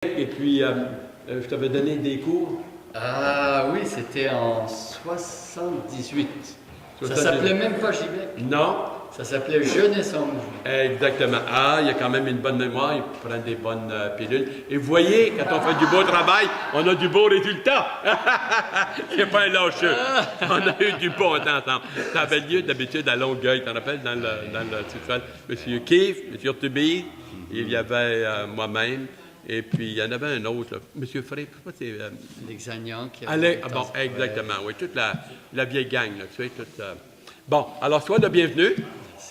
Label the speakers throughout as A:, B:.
A: Et puis, je t'avais donné des cours.
B: Ah oui, c'était en 78. Ça
A: 78.
B: s'appelait même pas JB.
A: Non,
B: Ça s'appelait Jeunesse en mouvement.
A: exactement. Ah, il y a quand même une bonne mémoire, il prend des bonnes pilules. Et vous voyez, quand on fait du beau travail, on a du beau résultat. C'est pas un lâcheux. On a eu du bon temps ensemble. Ça avait lieu d'habitude à Longueuil, t'en rappelles, dans le sous-sol. Monsieur Keefe, Monsieur Ortubise, il y avait moi-même. Et puis, il y en avait un autre, là. Monsieur Frey, je sais pas si c'est...
B: L'exagnant qui
A: Allez, ah bon, exactement, oui, toute la vieille gang, là, tu sais, toute... Bon, alors, sois le bienvenu,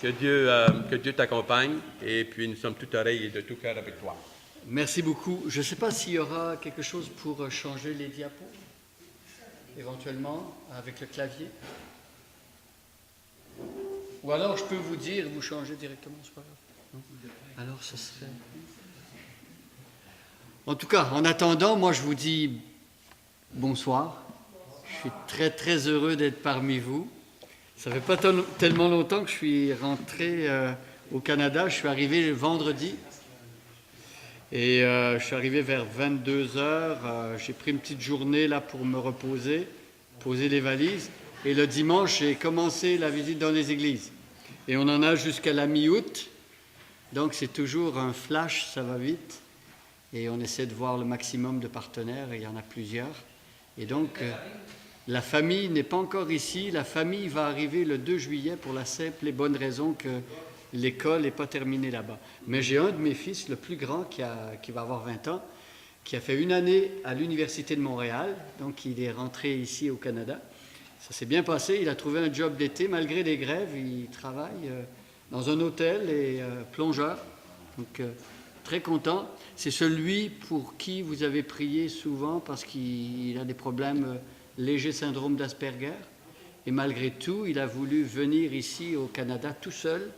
A: que Dieu t'accompagne, et puis nous sommes tout oreilles et de tout cœur avec toi.
B: Merci beaucoup. Je ne sais pas s'il y aura quelque chose pour changer les diapos, éventuellement, avec le clavier. Ou alors, je peux vous dire, vous changez directement, c'est pas grave. Non? Alors, ce serait... En tout cas, en attendant, moi, je vous dis bonsoir. Je suis très, très heureux d'être parmi vous. Ça fait pas tellement longtemps que je suis rentré au Canada. Je suis arrivé le vendredi. Et je suis arrivé vers 22 heures. J'ai pris une petite journée là pour me reposer, poser les valises. Et le dimanche, j'ai commencé la visite dans les églises. Et on en a jusqu'à la mi-août. Donc c'est toujours un flash, ça va vite. Et on essaie de voir le maximum de partenaires, et il y en a plusieurs. Et donc, la famille n'est pas encore ici. La famille va arriver le 2 juillet pour la simple et bonne raison que l'école n'est pas terminée là-bas. Mais j'ai un de mes fils, le plus grand, qui va avoir 20 ans, qui a fait une année à l'Université de Montréal. Donc, il est rentré ici au Canada. Ça s'est bien passé. Il a trouvé un job d'été. Malgré les grèves, il travaille dans un hôtel et plongeur. Donc, très content. C'est celui pour qui vous avez prié souvent parce qu'il a des problèmes légers syndrome d'Asperger. Et malgré tout, il a voulu venir ici au Canada tout seul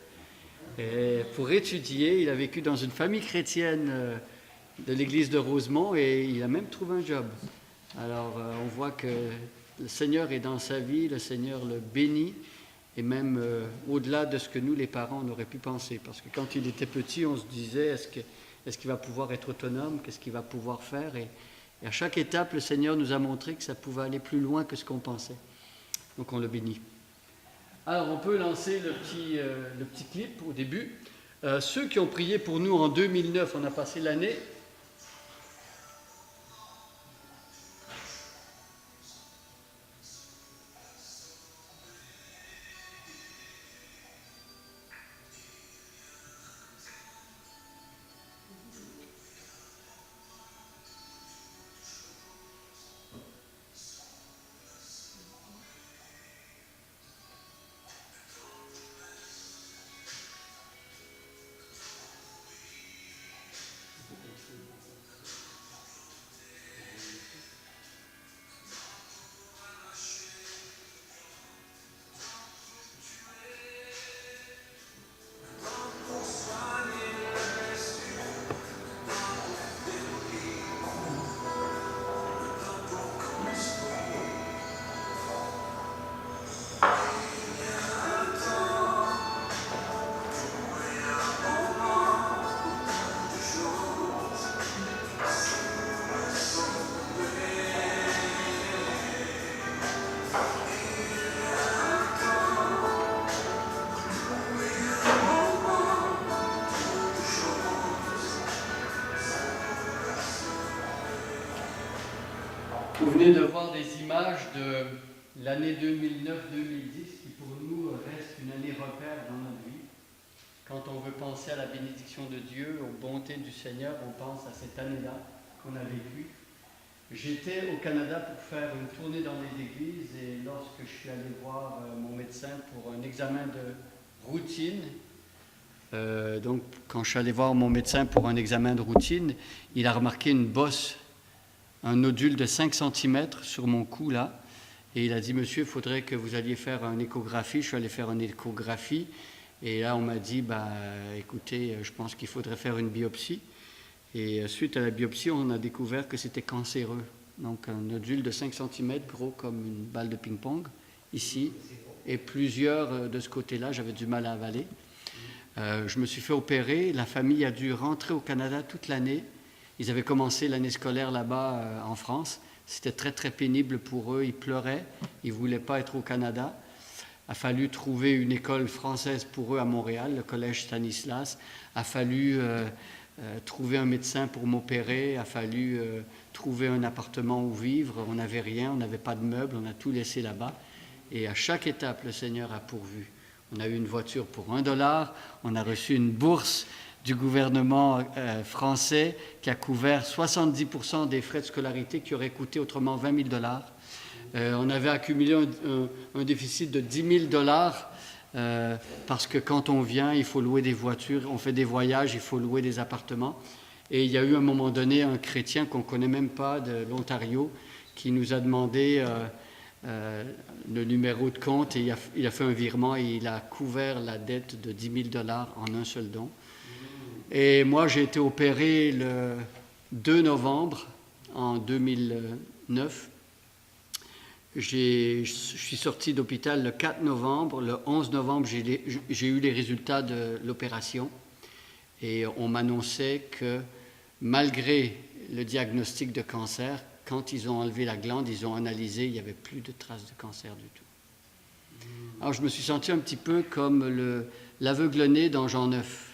B: pour étudier. Il a vécu dans une famille chrétienne de l'église de Rosemont et il a même trouvé un job. Alors, on voit que le Seigneur est dans sa vie, le Seigneur le bénit et même au-delà de ce que nous, les parents, on aurait pu penser. Parce que quand il était petit, on se disait, est-ce qu'il va pouvoir être autonome? Qu'est-ce qu'il va pouvoir faire? Et à chaque étape, le Seigneur nous a montré que ça pouvait aller plus loin que ce qu'on pensait. Donc on le bénit. Alors on peut lancer le petit clip au début. Ceux qui ont prié pour nous en 2009, on a passé l'année. Vous venez de voir des images de l'année 2009-2010 qui pour nous reste une année repère dans notre vie. Quand on veut penser à la bénédiction de Dieu, aux bontés du Seigneur, on pense à cette année-là qu'on a vécue. J'étais au Canada pour faire une tournée dans les églises et lorsque je suis allé voir mon médecin pour un examen de routine, donc quand je suis allé voir mon médecin pour un examen de routine, il a remarqué une bosse, un nodule de 5 cm sur mon cou là, et il a dit, monsieur, il faudrait que vous alliez faire une échographie. Je suis allé faire une échographie, et là on m'a dit, écoutez, je pense qu'il faudrait faire une biopsie, et suite à la biopsie, on a découvert que c'était cancéreux, donc un nodule de 5 cm, gros comme une balle de ping-pong, ici, et plusieurs de ce côté-là, j'avais du mal à avaler. Je me suis fait opérer, la famille a dû rentrer au Canada toute l'année, Ils avaient commencé l'année scolaire là-bas en France. C'était très, très pénible pour eux. Ils pleuraient. Ils ne voulaient pas être au Canada. Il a fallu trouver une école française pour eux à Montréal, le collège Stanislas. Il a fallu trouver un médecin pour m'opérer. Il a fallu trouver un appartement où vivre. On n'avait rien, on n'avait pas de meubles. On a tout laissé là-bas. Et à chaque étape, le Seigneur a pourvu. On a eu une voiture pour $1. On a reçu une bourse du gouvernement français qui a couvert 70% des frais de scolarité qui auraient coûté autrement $20 000. On avait accumulé un déficit de $10 000 parce que quand on vient, il faut louer des voitures, on fait des voyages, il faut louer des appartements. Et il y a eu à un moment donné un chrétien qu'on ne connaît même pas de l'Ontario qui nous a demandé le numéro de compte et il a fait un virement et il a couvert la dette de $10 000 en un seul don. Et moi, j'ai été opéré le 2 novembre en 2009. Je suis sorti d'hôpital le 4 novembre. Le 11 novembre, j'ai eu les résultats de l'opération. Et on m'annonçait que malgré le diagnostic de cancer, quand ils ont enlevé la glande, ils ont analysé, il n'y avait plus de traces de cancer du tout. Alors je me suis senti un petit peu comme l'aveugle-né dans Jean 9.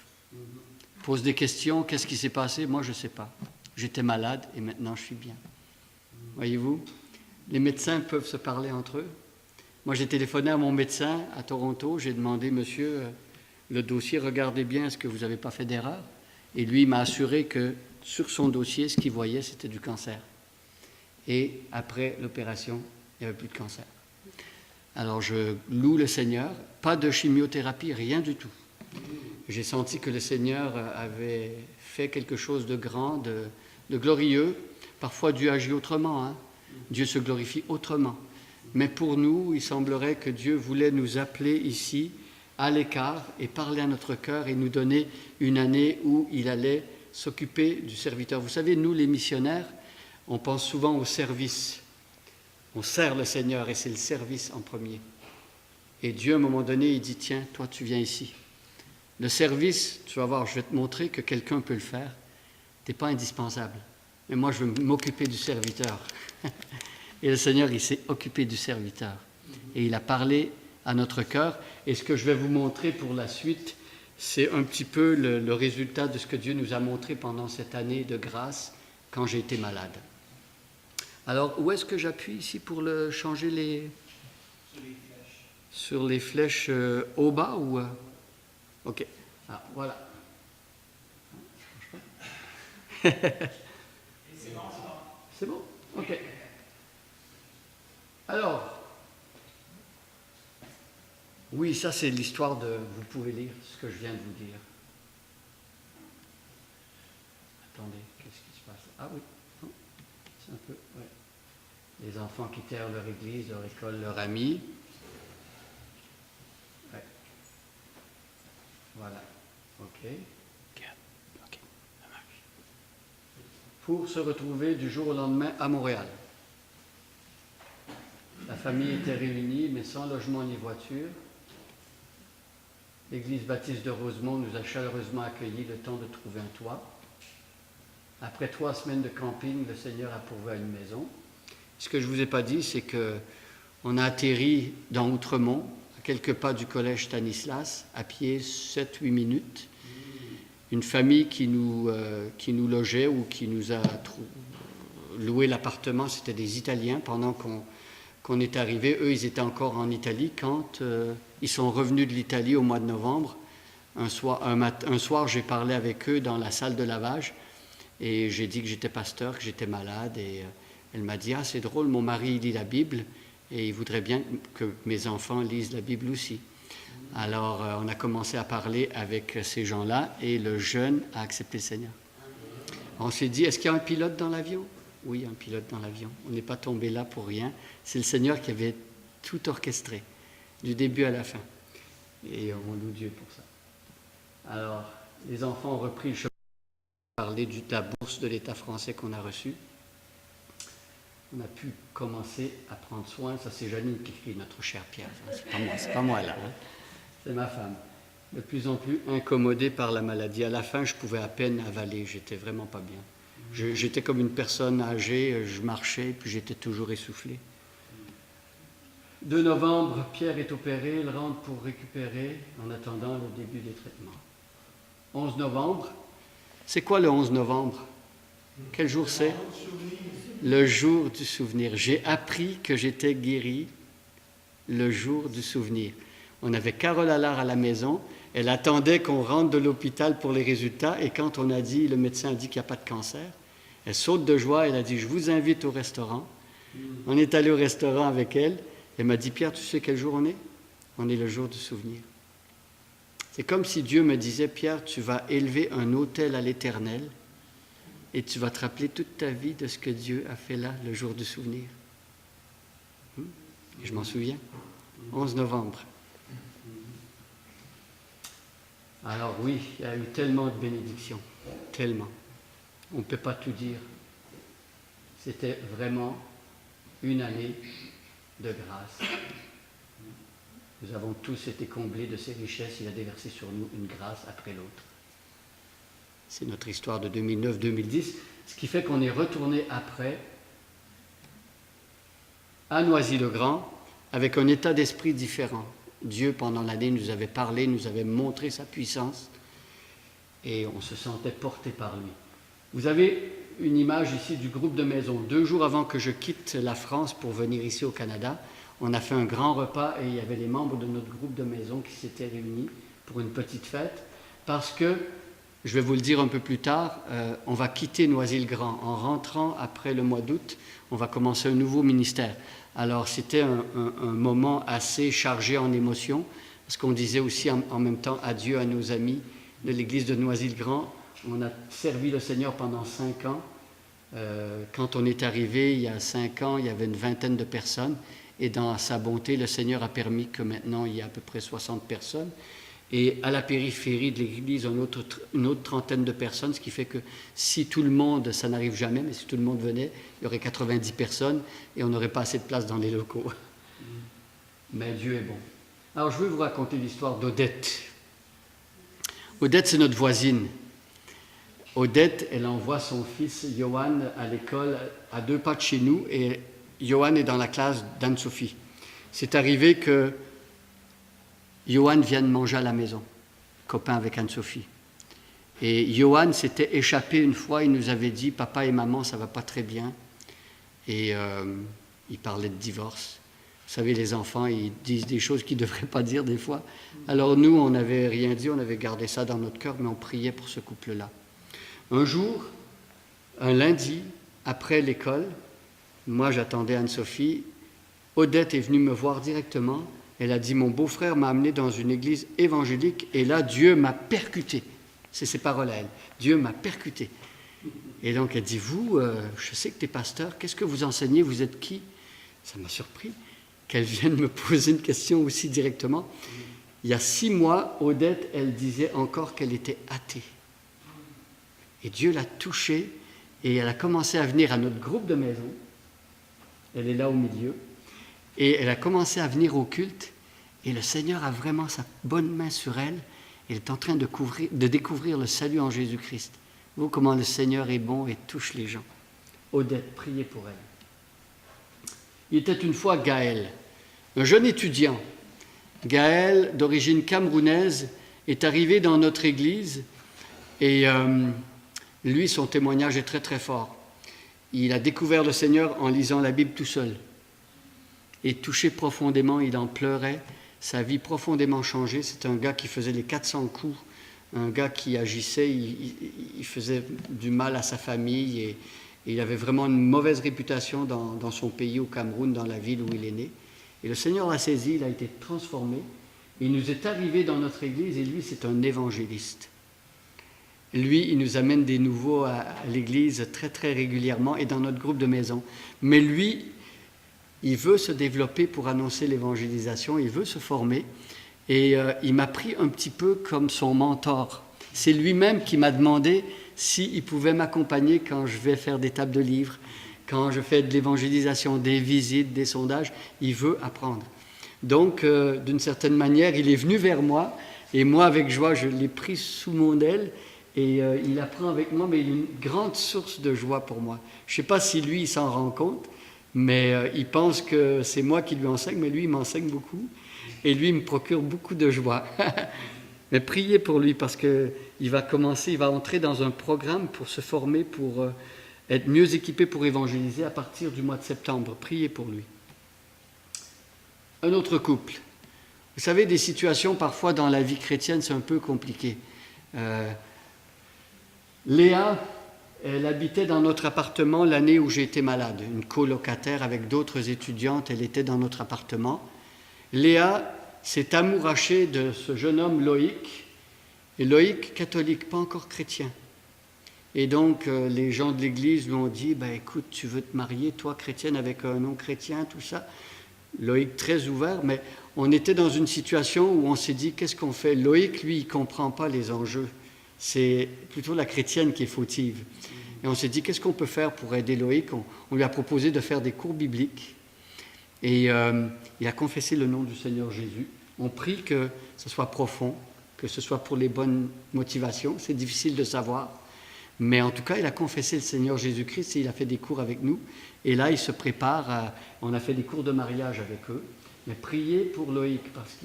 B: Pose des questions, qu'est-ce qui s'est passé? Moi, je ne sais pas. J'étais malade et maintenant je suis bien. Voyez-vous, les médecins peuvent se parler entre eux. Moi, j'ai téléphoné à mon médecin à Toronto, j'ai demandé, monsieur, le dossier, regardez bien, est-ce que vous n'avez pas fait d'erreur? Et lui, il m'a assuré que sur son dossier, ce qu'il voyait, c'était du cancer. Et après l'opération, il n'y avait plus de cancer. Alors, je loue le Seigneur, pas de chimiothérapie, rien du tout. J'ai senti que le Seigneur avait fait quelque chose de grand, de glorieux. Parfois, Dieu agit autrement. Hein? Dieu se glorifie autrement. Mais pour nous, il semblerait que Dieu voulait nous appeler ici, à l'écart, et parler à notre cœur et nous donner une année où il allait s'occuper du serviteur. Vous savez, nous, les missionnaires, on pense souvent au service. On sert le Seigneur et c'est le service en premier. Et Dieu, à un moment donné, il dit, tiens, toi, tu viens ici. Le service, tu vas voir, je vais te montrer que quelqu'un peut le faire. Tu n'es pas indispensable. Mais moi, je veux m'occuper du serviteur. Et le Seigneur, il s'est occupé du serviteur. Et il a parlé à notre cœur. Et ce que je vais vous montrer pour la suite, c'est un petit peu le résultat de ce que Dieu nous a montré pendant cette année de grâce quand j'ai été malade. Alors, où est-ce que j'appuie ici pour changer les... Sur les flèches au bas ou... OK. Ah, voilà. C'est bon? OK. Alors, oui, ça c'est l'histoire de... Vous pouvez lire ce que je viens de vous dire. Attendez, qu'est-ce qui se passe? Ah oui, non, c'est un peu... Ouais. Les enfants quittèrent leur église, leur école, leur ami. Ouais. Voilà. OK. OK, ça marche. Pour se retrouver du jour au lendemain à Montréal. La famille était réunie, mais sans logement ni voiture. L'église baptiste de Rosemont nous a chaleureusement accueillis le temps de trouver un toit. Après 3 semaines de camping, le Seigneur a pourvu à une maison. Ce que je ne vous ai pas dit, c'est qu'on a atterri dans Outremont, à quelques pas du collège Stanislas, à pied 7-8 minutes. Une famille qui nous logeait ou qui nous a loué l'appartement, c'était des Italiens. Pendant qu'on est arrivé, eux, ils étaient encore en Italie. Quand ils sont revenus de l'Italie au mois de novembre, un soir, j'ai parlé avec eux dans la salle de lavage et j'ai dit que j'étais pasteur, que j'étais malade et... Elle m'a dit, ah c'est drôle, mon mari lit la Bible et il voudrait bien que mes enfants lisent la Bible aussi. Alors on a commencé à parler avec ces gens-là et le jeune a accepté le Seigneur. On s'est dit, est-ce qu'il y a un pilote dans l'avion? Oui, un pilote dans l'avion. On n'est pas tombé là pour rien. C'est le Seigneur qui avait tout orchestré, du début à la fin. Et on loue Dieu pour ça. Alors, les enfants ont repris le chemin pour parler de la bourse de l'État français qu'on a reçue. On a pu commencer à prendre soin, ça c'est Janine qui écrit, notre cher Pierre, c'est pas moi là, hein. C'est ma femme. De plus en plus incommodée par la maladie. À la fin, je pouvais à peine avaler, j'étais vraiment pas bien. J'étais comme une personne âgée, je marchais, puis j'étais toujours essoufflé. 2 novembre, Pierre est opéré, il rentre pour récupérer en attendant le début des traitements. 11 novembre, c'est quoi le 11 novembre? Quel jour c'est? Le jour du souvenir. J'ai appris que j'étais guéri le jour du souvenir. On avait Carole Allard à la maison, elle attendait qu'on rentre de l'hôpital pour les résultats et quand on a dit, le médecin a dit qu'il n'y a pas de cancer, elle saute de joie, elle a dit « je vous invite au restaurant ». On est allé au restaurant avec elle. Elle m'a dit, Pierre, tu sais quel jour on est? On est le jour du souvenir. C'est comme si Dieu me disait, Pierre, tu vas élever un autel à l'Éternel et tu vas te rappeler toute ta vie de ce que Dieu a fait là, le jour du souvenir. Et je m'en souviens. 11 novembre. Alors oui, il y a eu tellement de bénédictions. Tellement. On ne peut pas tout dire. C'était vraiment une année de grâce. Nous avons tous été comblés de ses richesses. Il a déversé sur nous une grâce après l'autre. C'est notre histoire de 2009-2010, ce qui fait qu'on est retourné après à Noisy-le-Grand avec un état d'esprit différent. Dieu, pendant l'année, nous avait parlé, nous avait montré sa puissance et on se sentait porté par lui. Vous avez une image ici du groupe de maison. 2 jours avant que je quitte la France pour venir ici au Canada, on a fait un grand repas et il y avait les membres de notre groupe de maison qui s'étaient réunis pour une petite fête parce que, je vais vous le dire un peu plus tard, on va quitter Noisy-le-Grand. En rentrant après le mois d'août, on va commencer un nouveau ministère. Alors c'était un moment assez chargé en émotions parce qu'on disait aussi en même temps adieu à nos amis de l'église de Noisy-le-Grand. On a servi le Seigneur pendant 5 ans. Quand on est arrivé il y a 5 ans, il y avait une vingtaine de personnes. Et dans sa bonté, le Seigneur a permis que maintenant il y a à peu près 60 personnes. Et à la périphérie de l'église, une autre trentaine de personnes, ce qui fait que si tout le monde, ça n'arrive jamais, mais si tout le monde venait, il y aurait 90 personnes et on n'aurait pas assez de place dans les locaux. Mais Dieu est bon. Alors je vais vous raconter l'histoire d'Odette. Odette, c'est notre voisine. Odette, elle envoie son fils Johan à l'école à 2 pas de chez nous et Johan est dans la classe d'Anne-Sophie. C'est arrivé que Johan vient de manger à la maison, copain avec Anne-Sophie. Et Johan s'était échappé une fois, il nous avait dit « Papa et maman, ça ne va pas très bien ». Et il parlait de divorce. Vous savez, les enfants, ils disent des choses qu'ils ne devraient pas dire des fois. Alors nous, on n'avait rien dit, on avait gardé ça dans notre cœur, mais on priait pour ce couple-là. Un jour, un lundi, après l'école, moi j'attendais Anne-Sophie, Odette est venue me voir directement. Elle a dit, mon beau-frère m'a amené dans une église évangélique et là, Dieu m'a percuté. C'est ses paroles à elle. Dieu m'a percuté. Et donc, elle dit, vous, je sais que tu es pasteur, qu'est-ce que vous enseignez, vous êtes qui? Ça m'a surpris qu'elle vienne me poser une question aussi directement. Il y a 6 mois, Odette, elle disait encore qu'elle était athée. Et Dieu l'a touchée et elle a commencé à venir à notre groupe de maison. Elle est là au milieu. Et elle a commencé à venir au culte et le Seigneur a vraiment sa bonne main sur elle. Elle est en train de découvrir le salut en Jésus-Christ. Vous, comment le Seigneur est bon et touche les gens. Odette, priez pour elle. Il était une fois Gaël, un jeune étudiant. Gaël, d'origine camerounaise, est arrivé dans notre église et lui, son témoignage est très très fort. Il a découvert le Seigneur en lisant la Bible tout seul. Et touché profondément, il en pleurait, sa vie profondément changée. C'est un gars qui faisait les 400 coups, un gars qui agissait, il faisait du mal à sa famille et il avait vraiment une mauvaise réputation dans son pays, au Cameroun, dans la ville où il est né. Et le Seigneur l'a saisi, il a été transformé. Il nous est arrivé dans notre église et lui, c'est un évangéliste. Lui, il nous amène des nouveaux à l'église très très régulièrement et dans notre groupe de maison. Mais lui, il veut se développer pour annoncer l'évangélisation, il veut se former et il m'a pris un petit peu comme son mentor. C'est lui-même qui m'a demandé s'il pouvait m'accompagner quand je vais faire des tables de livres, quand je fais de l'évangélisation, des visites, des sondages. Il veut apprendre. Donc, d'une certaine manière, il est venu vers moi et moi, avec joie, je l'ai pris sous mon aile Et il apprend avec moi, mais il est une grande source de joie pour moi. Je ne sais pas si lui, il s'en rend compte, mais il pense que c'est moi qui lui enseigne, mais lui, il m'enseigne beaucoup. Et lui, il me procure beaucoup de joie. Mais priez pour lui, parce qu'il va commencer, il va entrer dans un programme pour se former, pour être mieux équipé pour évangéliser à partir du mois de septembre. Priez pour lui. Un autre couple. Vous savez, des situations parfois dans la vie chrétienne, c'est un peu compliqué. Léa, elle habitait dans notre appartement l'année où j'ai été malade. Une colocataire avec d'autres étudiantes, elle était dans notre appartement. Léa s'est amourachée de ce jeune homme Loïc. Et Loïc, catholique, pas encore chrétien. Et donc, les gens de l'église lui ont dit, écoute, tu veux te marier, toi, chrétienne, avec un non-chrétien, tout ça. Loïc, très ouvert, mais on était dans une situation où on s'est dit, qu'est-ce qu'on fait? Loïc, lui, il ne comprend pas les enjeux. C'est plutôt la chrétienne qui est fautive. Et on s'est dit, qu'est-ce qu'on peut faire pour aider Loïc? On lui a proposé de faire des cours bibliques. Et il a confessé le nom du Seigneur Jésus. On prie que ce soit profond, que ce soit pour les bonnes motivations. C'est difficile de savoir. Mais en tout cas, il a confessé le Seigneur Jésus-Christ et il a fait des cours avec nous. Et là, il se prépare. On a fait des cours de mariage avec eux. Mais priez pour Loïc, parce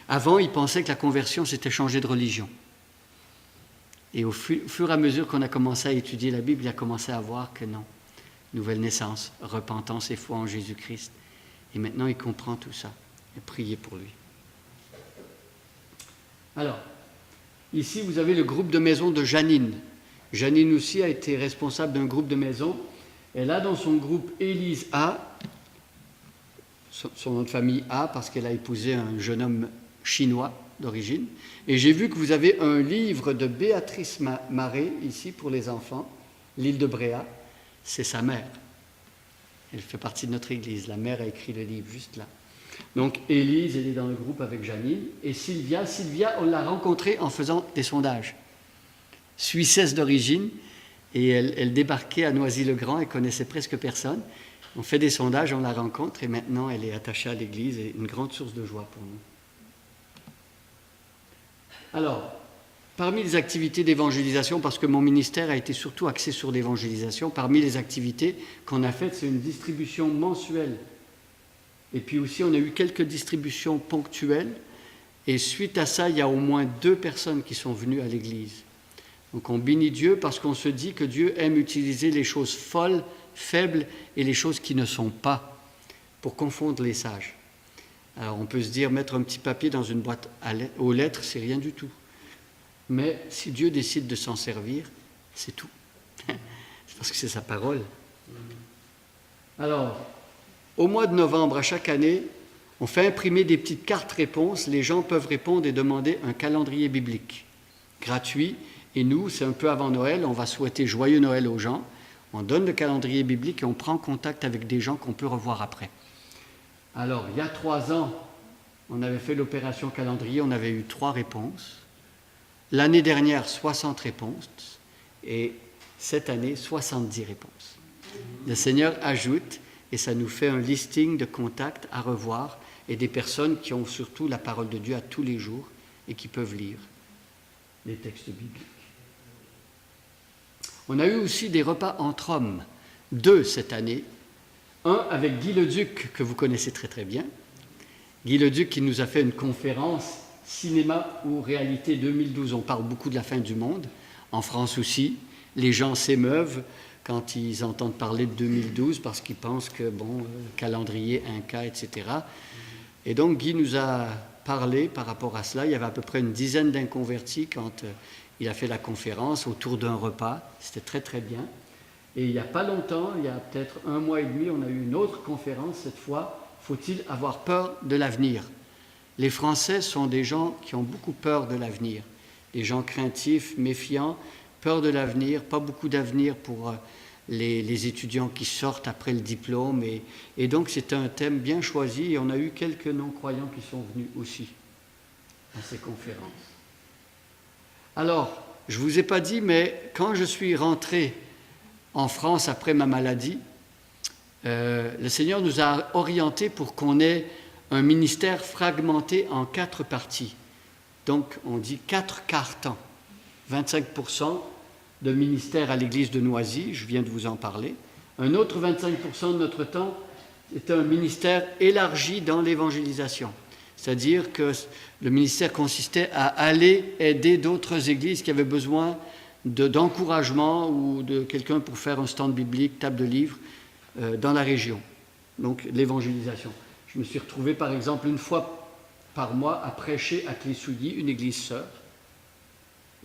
B: qu'avant, il pensait que la conversion, c'était changer de religion. Et au fur et à mesure qu'on a commencé à étudier la Bible, il a commencé à voir que non. Nouvelle naissance, repentance et foi en Jésus-Christ. Et maintenant, il comprend tout ça. Et priez pour lui. Alors, ici, vous avez le groupe de maison de Janine. Janine aussi a été responsable d'un groupe de maison. Elle a dans son groupe Élise A, son nom de famille A, parce qu'elle a épousé un jeune homme chinois d'origine. Et j'ai vu que vous avez un livre de Béatrice Marais, ici, pour les enfants, l'île de Bréa. C'est sa mère. Elle fait partie de notre église. La mère a écrit le livre juste là. Donc, Élise, elle est dans le groupe avec Janine. Et Sylvia, on l'a rencontrée en faisant des sondages. Suissesse d'origine. Et elle débarquait à Noisy-le-Grand. Elle connaissait presque personne. On fait des sondages, on la rencontre. Et maintenant, elle est attachée à l'église. Et une grande source de joie pour nous. Alors, parmi les activités d'évangélisation, parce que mon ministère a été surtout axé sur l'évangélisation, parmi les activités qu'on a faites, c'est une distribution mensuelle. Et puis aussi, on a eu quelques distributions ponctuelles. Et suite à ça, il y a au moins 2 personnes qui sont venues à l'église. Donc on bénit Dieu parce qu'on se dit que Dieu aime utiliser les choses folles, faibles et les choses qui ne sont pas pour confondre les sages. Alors on peut se dire, mettre un petit papier dans une boîte aux lettres, c'est rien du tout. Mais si Dieu décide de s'en servir, c'est tout. C'est parce que c'est sa parole. Alors, au mois de novembre, à chaque année, on fait imprimer des petites cartes réponses. Les gens peuvent répondre et demander un calendrier biblique gratuit. Et nous, c'est un peu avant Noël, on va souhaiter joyeux Noël aux gens. On donne le calendrier biblique et on prend contact avec des gens qu'on peut revoir après. Alors, il y a 3 ans, on avait fait l'opération calendrier, on avait eu 3 réponses. L'année dernière, 60 réponses. Et cette année, 70 réponses. Le Seigneur ajoute, et ça nous fait un listing de contacts à revoir et des personnes qui ont surtout la parole de Dieu à tous les jours et qui peuvent lire les textes bibliques. On a eu aussi des repas entre hommes, 2 cette année. Un avec Guy Leduc, que vous connaissez très très bien. Guy Leduc qui nous a fait une conférence Cinéma ou réalité 2012. On parle beaucoup de la fin du monde, en France aussi. Les gens s'émeuvent quand ils entendent parler de 2012 parce qu'ils pensent que, calendrier, Inca, etc. Et donc Guy nous a parlé par rapport à cela. Il y avait à peu près une dizaine d'inconvertis quand il a fait la conférence autour d'un repas. C'était très très bien. Et il n'y a pas longtemps, il y a peut-être 1 mois et demi, on a eu une autre conférence. Cette fois, faut-il avoir peur de l'avenir? Les Français sont des gens qui ont beaucoup peur de l'avenir. Des gens craintifs, méfiants, peur de l'avenir, pas beaucoup d'avenir pour les étudiants qui sortent après le diplôme. Et donc, c'est un thème bien choisi. Et on a eu quelques non-croyants qui sont venus aussi à ces conférences. Alors, je ne vous ai pas dit, mais quand je suis rentré en France après ma maladie, le Seigneur nous a orientés pour qu'on ait un ministère fragmenté en 4 parties. Donc, on dit 4 cartons. 25% de ministère à l'église de Noisy, je viens de vous en parler. Un autre 25% de notre temps est un ministère élargi dans l'évangélisation. C'est-à-dire que le ministère consistait à aller aider d'autres églises qui avaient besoin d'encouragement ou de quelqu'un pour faire un stand biblique, table de livres dans la région. Donc l'évangélisation. Je me suis retrouvé par exemple une fois par mois à prêcher à Clé-Souilly, une église sœur.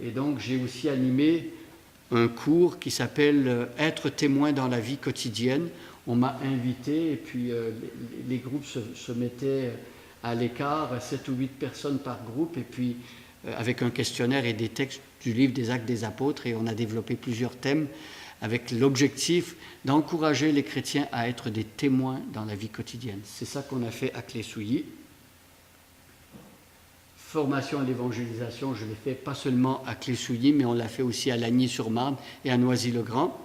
B: Et donc j'ai aussi animé un cours qui s'appelle « Être témoin dans la vie quotidienne ». On m'a invité et puis les groupes se mettaient à l'écart, 7 ou 8 personnes par groupe, et puis avec un questionnaire et des textes du livre des Actes des Apôtres, et on a développé plusieurs thèmes avec l'objectif d'encourager les chrétiens à être des témoins dans la vie quotidienne. C'est ça qu'on a fait à Clé-Souilly. Formation à l'évangélisation, je l'ai fait pas seulement à Clé-Souilly, mais on l'a fait aussi à Lagny-sur-Marne et à Noisy-le-Grand.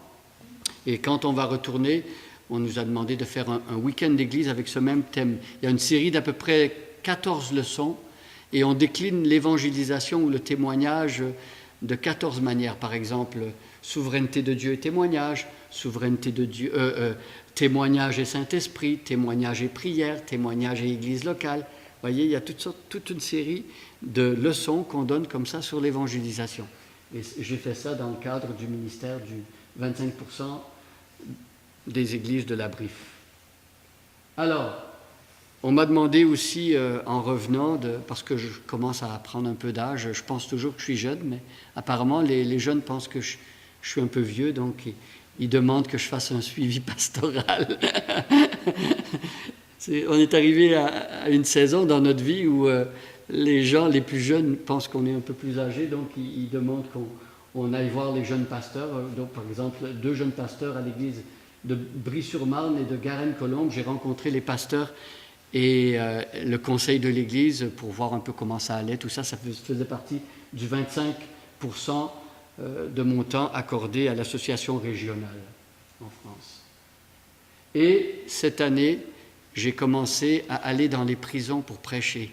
B: Et quand on va retourner, on nous a demandé de faire un week-end d'église avec ce même thème. Il y a une série d'à peu près 14 leçons et on décline l'évangélisation ou le témoignage de 14 manières. Par exemple, souveraineté de Dieu et témoignage, souveraineté de Dieu, témoignage et Saint-Esprit, témoignage et prière, témoignage et église locale. Vous voyez, il y a toute une série de leçons qu'on donne comme ça sur l'évangélisation. Et j'ai fait ça dans le cadre du ministère du 25% des églises de la Brif. Alors, on m'a demandé aussi, en revenant, parce que je commence à prendre un peu d'âge, je pense toujours que je suis jeune, mais apparemment les jeunes pensent que je suis un peu vieux, donc ils demandent que je fasse un suivi pastoral. On est arrivé à une saison dans notre vie où les gens les plus jeunes pensent qu'on est un peu plus âgés, donc ils demandent qu'on aille voir les jeunes pasteurs. Donc, par exemple, 2 jeunes pasteurs à l'église de Brie-sur-Marne et de Garenne-Colombe. J'ai rencontré les pasteurs et le conseil de l'église pour voir un peu comment ça allait. Tout ça, ça faisait partie du 25% de mon temps accordé à l'association régionale en France. Et cette année, j'ai commencé à aller dans les prisons pour prêcher.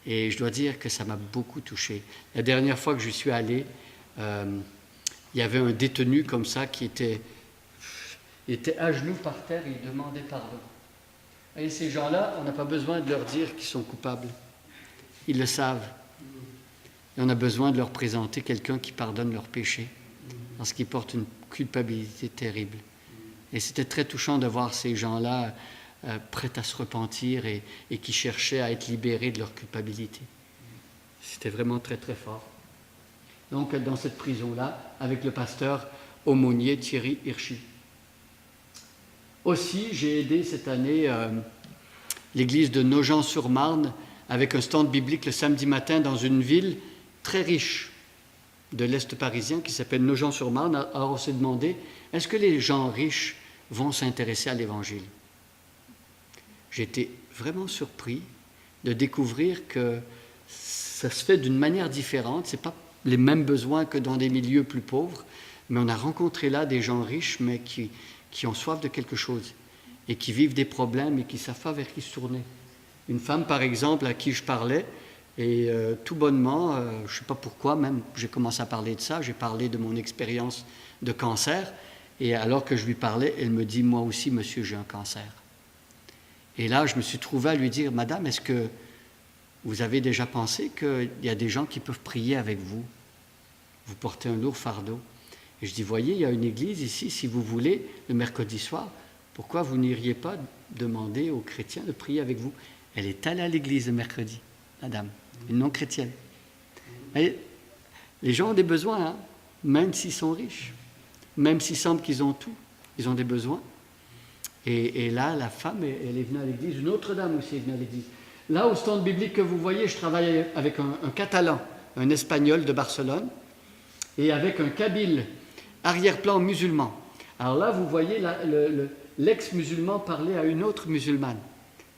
B: Et je dois dire que ça m'a beaucoup touché. La dernière fois que je suis allé, il y avait un détenu comme ça qui était à genoux par terre et il demandait pardon. Et ces gens-là, on n'a pas besoin de leur dire qu'ils sont coupables. Ils le savent. Et on a besoin de leur présenter quelqu'un qui pardonne leurs péchés, parce qu'ils portent une culpabilité terrible. Et c'était très touchant de voir ces gens-là prêts à se repentir et qui cherchaient à être libérés de leur culpabilité. C'était vraiment très très fort. Donc dans cette prison-là, avec le pasteur aumônier Thierry Hirschi. Aussi, j'ai aidé cette année l'église de Nogent-sur-Marne avec un stand biblique le samedi matin dans une ville très riche de l'Est parisien qui s'appelle Nogent-sur-Marne. Alors on s'est demandé, est-ce que les gens riches vont s'intéresser à l'Évangile? J'ai été vraiment surpris de découvrir que ça se fait d'une manière différente. Ce n'est pas les mêmes besoins que dans des milieux plus pauvres, mais on a rencontré là des gens riches, mais qui ont soif de quelque chose et qui vivent des problèmes et qui ne savent pas vers qui se tourner. Une femme, par exemple, à qui je parlais, et tout bonnement, je ne sais pas pourquoi, même j'ai commencé à parler de ça, j'ai parlé de mon expérience de cancer, et alors que je lui parlais, elle me dit « Moi aussi, monsieur, j'ai un cancer ». Et là, je me suis trouvé à lui dire « Madame, est-ce que vous avez déjà pensé qu'il y a des gens qui peuvent prier avec vous? Vous portez un lourd fardeau. » Et je dis « Voyez, il y a une église ici, si vous voulez, le mercredi soir, pourquoi vous n'iriez pas demander aux chrétiens de prier avec vous ?» Elle est allée à l'église le mercredi, madame, une non-chrétienne. Et les gens ont des besoins, hein, même s'ils sont riches, même s'il semble qu'ils ont tout, ils ont des besoins. Et là, la femme, elle est venue à l'église. Une autre dame aussi est venue à l'église. Là, au stand biblique que vous voyez, je travaille avec un Catalan, un Espagnol de Barcelone, et avec un Kabyle, arrière-plan musulman. Alors là, vous voyez l'ex-musulman parler à une autre musulmane.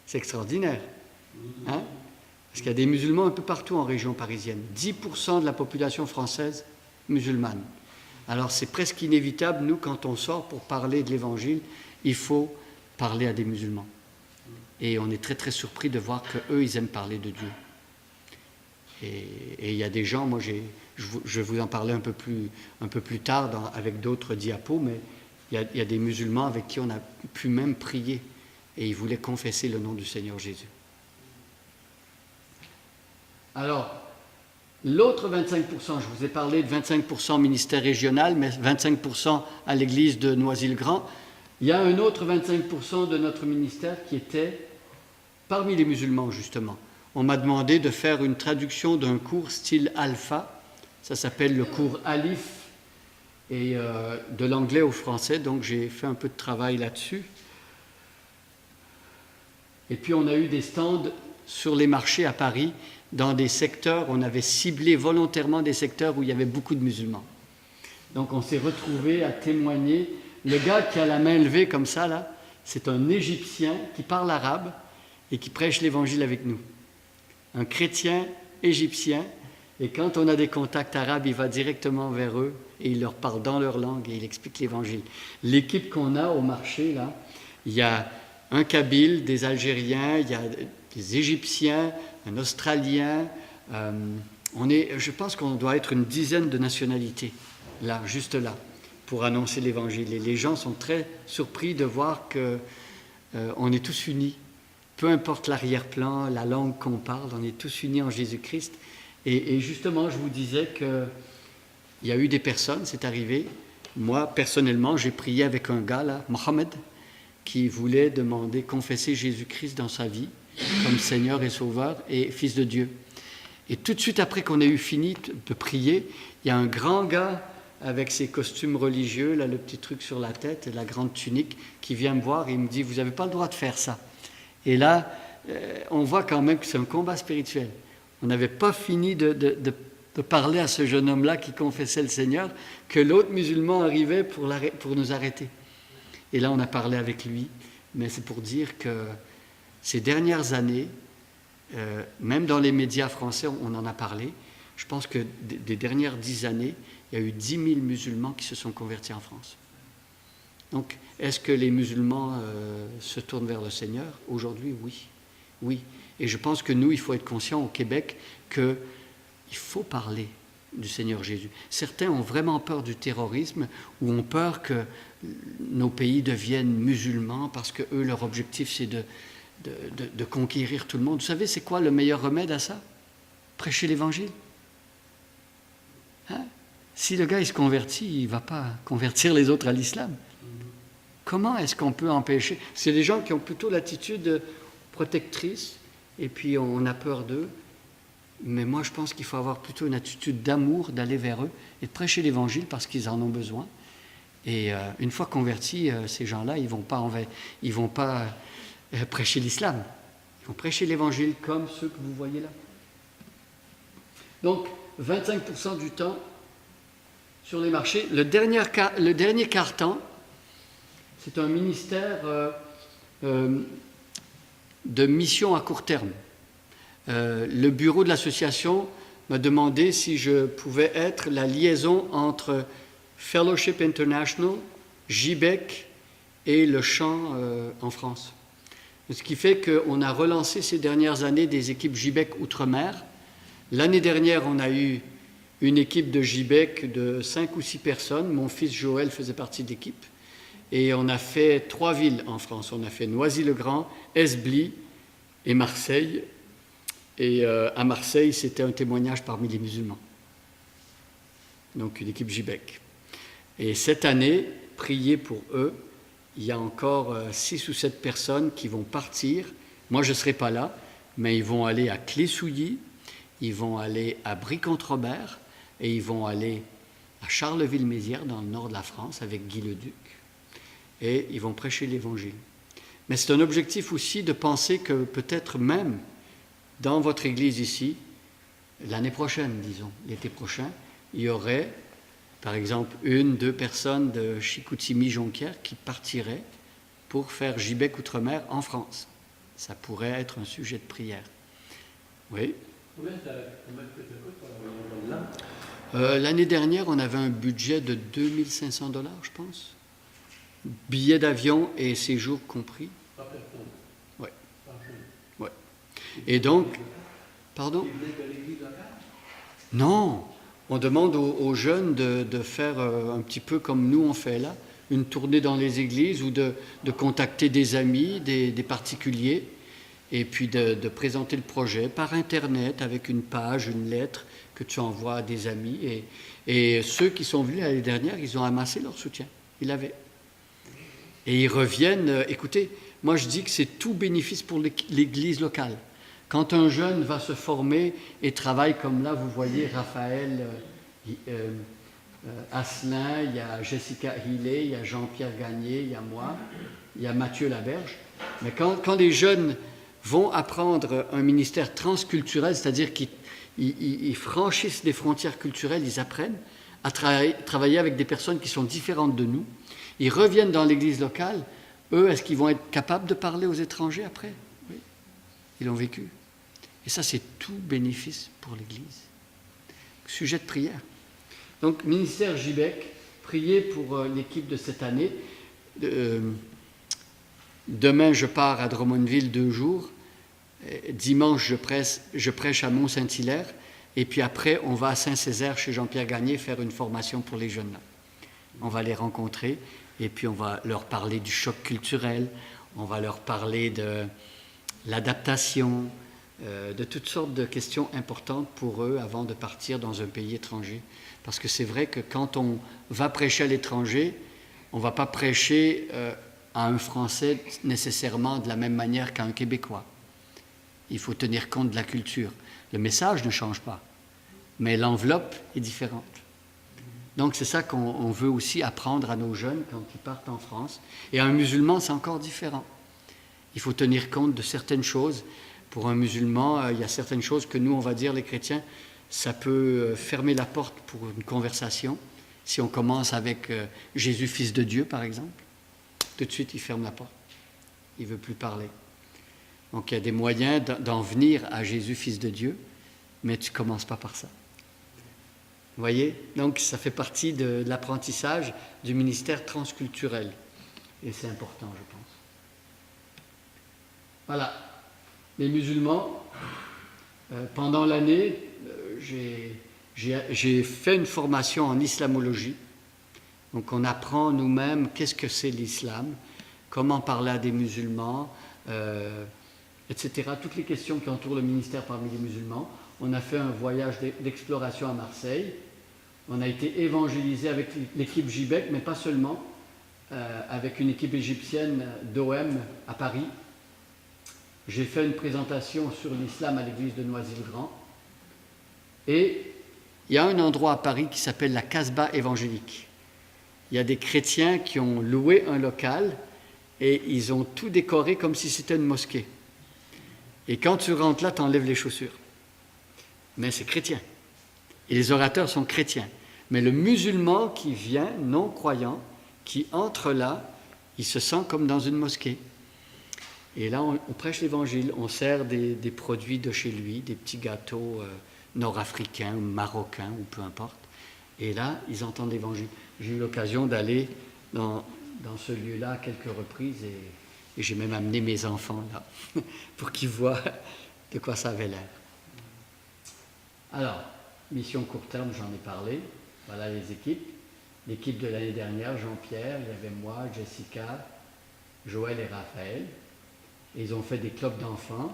B: C'est extraordinaire. Hein? Parce qu'il y a des musulmans un peu partout en région parisienne. 10% de la population française musulmane. Alors c'est presque inévitable, nous, quand on sort pour parler de l'Évangile, il faut parler à des musulmans. Et on est très très surpris de voir qu'eux, ils aiment parler de Dieu. Et il y a des gens, moi je vais vous en parler un peu plus tard avec d'autres diapos, mais il y a des musulmans avec qui on a pu même prier et ils voulaient confesser le nom du Seigneur Jésus. Alors, l'autre 25%, je vous ai parlé de 25% ministère régional, mais 25% à l'église de Noisy-le-Grand. Il y a un autre 25% de notre ministère qui était parmi les musulmans, justement. On m'a demandé de faire une traduction d'un cours style alpha, ça s'appelle le cours Alif, et de l'anglais au français, donc j'ai fait un peu de travail là-dessus. Et puis on a eu des stands sur les marchés à Paris, dans des secteurs, on avait ciblé volontairement des secteurs où il y avait beaucoup de musulmans. Donc on s'est retrouvés à témoigner. Le gars qui a la main levée comme ça, là, c'est un Égyptien qui parle arabe et qui prêche l'évangile avec nous. Un chrétien égyptien, et quand on a des contacts arabes, il va directement vers eux et il leur parle dans leur langue et il explique l'évangile. L'équipe qu'on a au marché, là, il y a un Kabyle, des Algériens, il y a des Égyptiens, un Australien. Je pense qu'on doit être une dizaine de nationalités, là, juste là, pour annoncer l'évangile. Et les gens sont très surpris de voir qu'on est tous unis. Peu importe l'arrière-plan, la langue qu'on parle, on est tous unis en Jésus-Christ. Et justement, je vous disais qu'il y a eu des personnes, c'est arrivé. Moi, personnellement, j'ai prié avec un gars, là, Mohamed, qui voulait confesser Jésus-Christ dans sa vie, comme Seigneur et Sauveur et Fils de Dieu. Et tout de suite après qu'on ait eu fini de prier, il y a un grand gars avec ses costumes religieux, là, le petit truc sur la tête et la grande tunique, qui vient me voir et il me dit « Vous n'avez pas le droit de faire ça ». Et là, on voit quand même que c'est un combat spirituel. On n'avait pas fini de parler à ce jeune homme-là qui confessait le Seigneur, que l'autre musulman arrivait pour nous arrêter. Et là, on a parlé avec lui, mais c'est pour dire que ces dernières années, même dans les médias français, on en a parlé. Je pense que des dernières 10 années, il y a eu 10 000 musulmans qui se sont convertis en France. Donc, est-ce que les musulmans se tournent vers le Seigneur? Aujourd'hui, oui. Oui. Et je pense que nous, il faut être conscients au Québec qu'il faut parler du Seigneur Jésus. Certains ont vraiment peur du terrorisme ou ont peur que nos pays deviennent musulmans parce que eux, leur objectif, c'est de conquérir tout le monde. Vous savez, c'est quoi le meilleur remède à ça? Prêcher l'Évangile. Hein? Si le gars il se convertit, il ne va pas convertir les autres à l'islam. Comment est-ce qu'on peut empêcher? C'est des gens qui ont plutôt l'attitude protectrice et puis on a peur d'eux. Mais moi, je pense qu'il faut avoir plutôt une attitude d'amour, d'aller vers eux et de prêcher l'Évangile parce qu'ils en ont besoin. Et une fois convertis, ces gens-là, ils ne vont pas prêcher l'islam. Ils vont prêcher l'Évangile comme ceux que vous voyez là. Donc, 25% du temps sur les marchés. Le dernier quart-temps, c'est un ministère de mission à court terme. Le bureau de l'association m'a demandé si je pouvais être la liaison entre Fellowship International, JBEC et le chant en France. Ce qui fait qu'on a relancé ces dernières années des équipes JBEC Outre-mer. L'année dernière, on a eu une équipe de JBEC de 5 ou 6 personnes. Mon fils Joël faisait partie de l'équipe. Et on a fait 3 villes en France. On a fait Noisy-le-Grand, Esbly et Marseille. Et à Marseille, c'était un témoignage parmi les musulmans. Donc une équipe JBEC. Et cette année, priez pour eux. Il y a encore 6 ou 7 personnes qui vont partir. Moi, je ne serai pas là, mais ils vont aller à Clé-Souilly, ils vont aller à Brie-Comte-Robert et ils vont aller à Charleville-Mézières, dans le nord de la France, avec Guy Leduc. Et ils vont prêcher l'Évangile. Mais c'est un objectif aussi de penser que peut-être même dans votre église ici, l'année prochaine, disons, l'été prochain, il y aurait, par exemple, 1-2 personnes de Chicoutimi-Jonquière qui partiraient pour faire JBEC Outre-mer en France. Ça pourrait être un sujet de prière. Oui.
A: Combien ça coûte pour la
B: l'année dernière, on avait un budget de 2 500 $, je pense. Billets d'avion et séjour compris.
A: Par personne.
B: Oui.
A: Par jour.
B: Oui. Et donc, pardon?
A: Vous venez de l'église locale?
B: Non, on demande aux jeunes de faire un petit peu comme nous on fait là, une tournée dans les églises ou de contacter des amis, des particuliers, et puis de présenter le projet par Internet avec une page, une lettre que tu envoies à des amis. Et ceux qui sont venus l'année dernière, ils ont amassé leur soutien. Ils l'avaient. Et ils reviennent. Écoutez, moi je dis que c'est tout bénéfice pour l'Église locale. Quand un jeune va se former et travaille comme là, vous voyez Raphaël Asselin, il y a Jessica Healy, il y a Jean-Pierre Gagné, il y a moi, il y a Mathieu Laberge. Mais quand les jeunes vont apprendre un ministère transculturel, c'est-à-dire qu'ils franchissent des frontières culturelles, ils apprennent à travailler avec des personnes qui sont différentes de nous, ils reviennent dans l'église locale, eux, est-ce qu'ils vont être capables de parler aux étrangers après? Oui, ils l'ont vécu. Et ça, c'est tout bénéfice pour l'Église. Sujet de prière. Donc, ministère Gibec, priez pour l'équipe de cette année. Demain, je pars à Drummondville 2 jours. Dimanche, je prêche à Mont-Saint-Hilaire. Et puis après, on va à Saint-Césaire chez Jean-Pierre Gagné faire une formation pour les jeunes là. On va les rencontrer et puis on va leur parler du choc culturel. On va leur parler de l'adaptation, de toutes sortes de questions importantes pour eux avant de partir dans un pays étranger. Parce que c'est vrai que quand on va prêcher à l'étranger, on ne va pas prêcher à un Français nécessairement de la même manière qu'à un Québécois. Il faut tenir compte de la culture. Le message ne change pas, mais l'enveloppe est différente. Donc c'est ça qu'on veut aussi apprendre à nos jeunes quand ils partent en France. Et à un musulman, c'est encore différent. Il faut tenir compte de certaines choses. Pour un musulman, il y a certaines choses que nous, on va dire, les chrétiens, ça peut fermer la porte pour une conversation. Si on commence avec Jésus, fils de Dieu, par exemple, tout de suite, il ferme la porte. Il ne veut plus parler. Donc, il y a des moyens d'en venir à Jésus, fils de Dieu, mais tu ne commences pas par ça. Vous voyez? Donc, ça fait partie de l'apprentissage du ministère transculturel. Et c'est important, je pense. Voilà. Les musulmans, pendant l'année, j'ai fait une formation en islamologie. Donc, on apprend nous-mêmes qu'est-ce que c'est l'islam, comment parler à des musulmans, etc. Toutes les questions qui entourent le ministère parmi les musulmans. On a fait un voyage d'exploration à Marseille. On a été évangélisé avec l'équipe Gibec, mais pas seulement, avec une équipe égyptienne d'OM à Paris. J'ai fait une présentation sur l'islam à l'église de Noisy-le-Grand. Et il y a un endroit à Paris qui s'appelle la Casbah évangélique. Il y a des chrétiens qui ont loué un local et ils ont tout décoré comme si c'était une mosquée. Et quand tu rentres là, tu enlèves les chaussures. Mais c'est chrétien. Et les orateurs sont chrétiens. Mais le musulman qui vient, non-croyant, qui entre là, il se sent comme dans une mosquée. Et là, on prêche l'évangile, on sert des produits de chez lui, des petits gâteaux nord-africains ou marocains, ou peu importe. Et là, ils entendent l'évangile. J'ai eu l'occasion d'aller dans ce lieu-là à quelques reprises et j'ai même amené mes enfants là pour qu'ils voient de quoi ça avait l'air. Alors, mission court terme, j'en ai parlé. Voilà les équipes. L'équipe de l'année dernière, Jean-Pierre, il y avait moi, Jessica, Joël et Raphaël. Et ils ont fait des clubs d'enfants.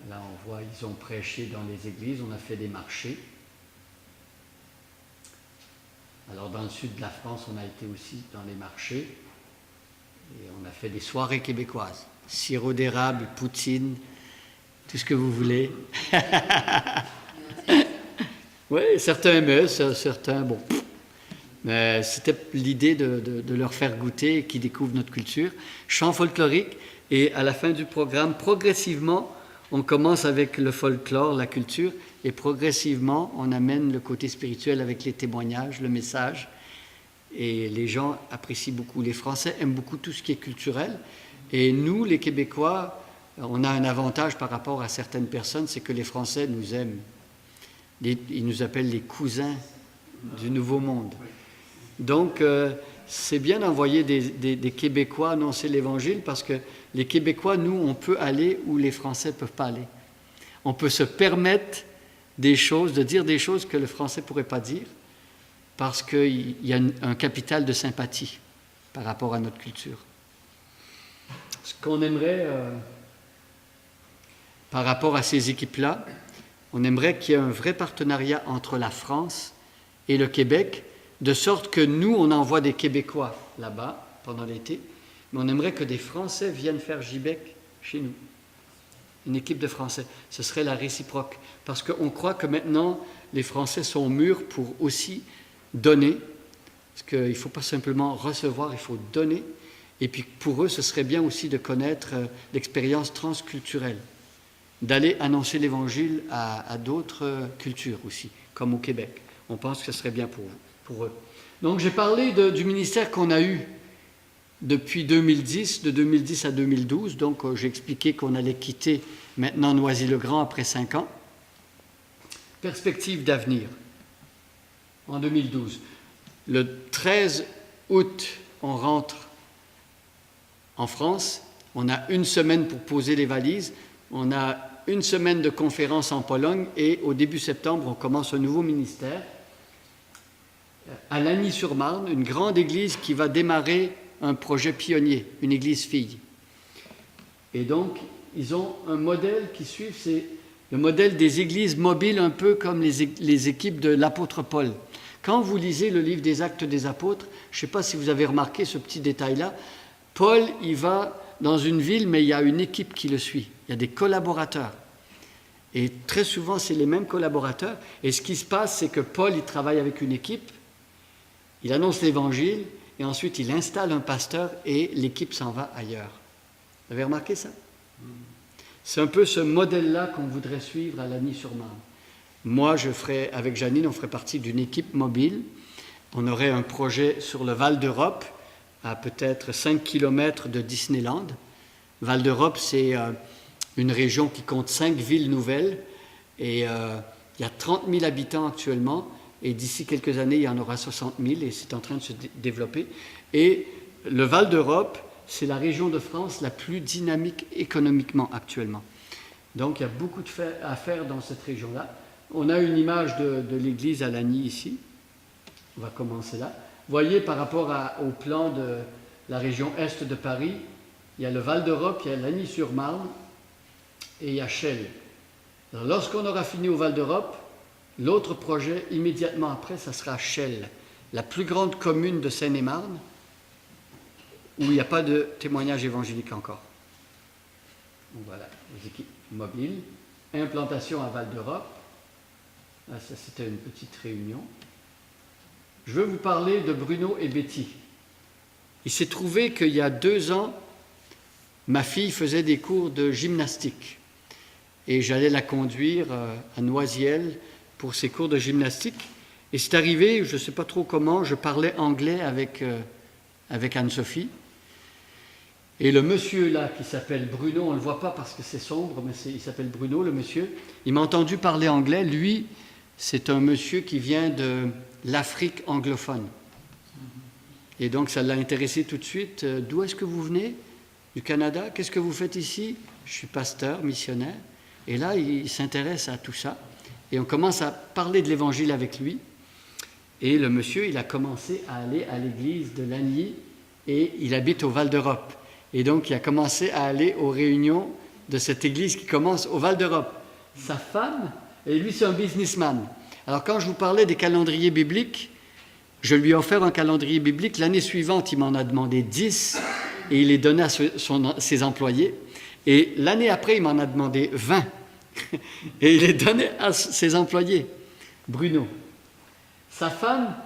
B: Là, on voit, ils ont prêché dans les églises, on a fait des marchés. Alors, dans le sud de la France, on a été aussi dans les marchés. Et on a fait des soirées québécoises. Sirop d'érable, poutine, tout ce que vous voulez. Oui, certains aimaient, certains, bon. Mais c'était l'idée de leur faire goûter et qu'ils découvrent notre culture. Chant folklorique. Et à la fin du programme, progressivement, on commence avec le folklore, la culture, et progressivement, on amène le côté spirituel avec les témoignages, le message. Et les gens apprécient beaucoup. Les Français aiment beaucoup tout ce qui est culturel. Et nous, les Québécois, on a un avantage par rapport à certaines personnes, c'est que les Français nous aiment. Ils nous appellent les cousins du Nouveau Monde. Donc, c'est bien d'envoyer des Québécois annoncer l'Évangile parce que les Québécois, nous, on peut aller où les Français ne peuvent pas aller. On peut se permettre des choses, de dire des choses que le français ne pourrait pas dire, parce qu'il y a un capital de sympathie par rapport à notre culture. Ce qu'on aimerait, par rapport à ces équipes-là, on aimerait qu'il y ait un vrai partenariat entre la France et le Québec, de sorte que nous, on envoie des Québécois là-bas pendant l'été, mais on aimerait que des Français viennent faire Gibek chez nous. Une équipe de Français. Ce serait la réciproque. Parce qu'on croit que maintenant, les Français sont mûrs pour aussi donner. Parce qu'il ne faut pas simplement recevoir, il faut donner. Et puis pour eux, ce serait bien aussi de connaître l'expérience transculturelle. D'aller annoncer l'Évangile à d'autres cultures aussi, comme au Québec. On pense que ce serait bien pour eux. Donc j'ai parlé du ministère qu'on a eu depuis 2010, de 2010 à 2012. Donc j'ai expliqué qu'on allait quitter maintenant Noisy-le-Grand après 5 ans. Perspective d'avenir en 2012. Le 13 août, on rentre en France. On a une semaine pour poser les valises. On a une semaine de conférence en Pologne et au début septembre, on commence un nouveau ministère à Lagny-sur-Marne, une grande église qui va démarrer un projet pionnier, une église fille. Et donc, ils ont un modèle qui suit, c'est le modèle des églises mobiles, un peu comme les équipes de l'apôtre Paul. Quand vous lisez le livre des Actes des Apôtres, je ne sais pas si vous avez remarqué ce petit détail-là, Paul, il va dans une ville, mais il y a une équipe qui le suit. Il y a des collaborateurs. Et très souvent, c'est les mêmes collaborateurs. Et ce qui se passe, c'est que Paul, il travaille avec une équipe, il annonce l'Évangile, et ensuite il installe un pasteur et l'équipe s'en va ailleurs. Vous avez remarqué ça? C'est un peu ce modèle-là qu'on voudrait suivre à Lagny-sur-Marne. Moi, avec Janine, on ferait partie d'une équipe mobile. On aurait un projet sur le Val d'Europe, à peut-être 5 km de Disneyland. Val d'Europe, c'est une région qui compte 5 villes nouvelles et il y a 30 000 habitants actuellement et d'ici quelques années, il y en aura 60 000 et c'est en train de se développer. Et le Val d'Europe, c'est la région de France la plus dynamique économiquement actuellement. Donc, il y a beaucoup à faire dans cette région-là. On a une image de l'église à Lagny ici. On va commencer là. Vous voyez, par rapport au plan de la région est de Paris, il y a le Val d'Europe, il y a Lagny-sur-Marne et il y a Chelles. Alors, lorsqu'on aura fini au Val d'Europe, l'autre projet, immédiatement après, ça sera Chelles, la plus grande commune de Seine-et-Marne, où il n'y a pas de témoignage évangélique encore. Donc voilà, les équipes mobiles. Implantation à Val d'Europe. Ah, ça, c'était une petite réunion. Je veux vous parler de Bruno et Betty. Il s'est trouvé qu'il y a 2 ans, ma fille faisait des cours de gymnastique. Et j'allais la conduire à Noisiel pour ses cours de gymnastique. Et c'est arrivé, je ne sais pas trop comment, je parlais anglais avec Anne-Sophie. Et le monsieur là, qui s'appelle Bruno, on ne le voit pas parce que c'est sombre, mais il s'appelle Bruno, le monsieur, il m'a entendu parler anglais. Lui, c'est un monsieur qui vient de l'Afrique anglophone. Et donc, ça l'a intéressé tout de suite. D'où est-ce que vous venez? Du Canada? Qu'est-ce que vous faites ici? Je suis pasteur, missionnaire. Et là, il s'intéresse à tout ça. Et on commence à parler de l'Évangile avec lui. Et le monsieur, il a commencé à aller à l'église de Lagny et il habite au Val d'Europe. Et donc, il a commencé à aller aux réunions de cette église qui commence au Val d'Europe. Sa femme, et lui, c'est un businessman. Alors, quand je vous parlais des calendriers bibliques, je lui ai offert un calendrier biblique. L'année suivante, il m'en a demandé 10 et il les donnait à ses employés. Et l'année après, il m'en a demandé 20 et il les donnait à ses employés. Bruno. Sa femme,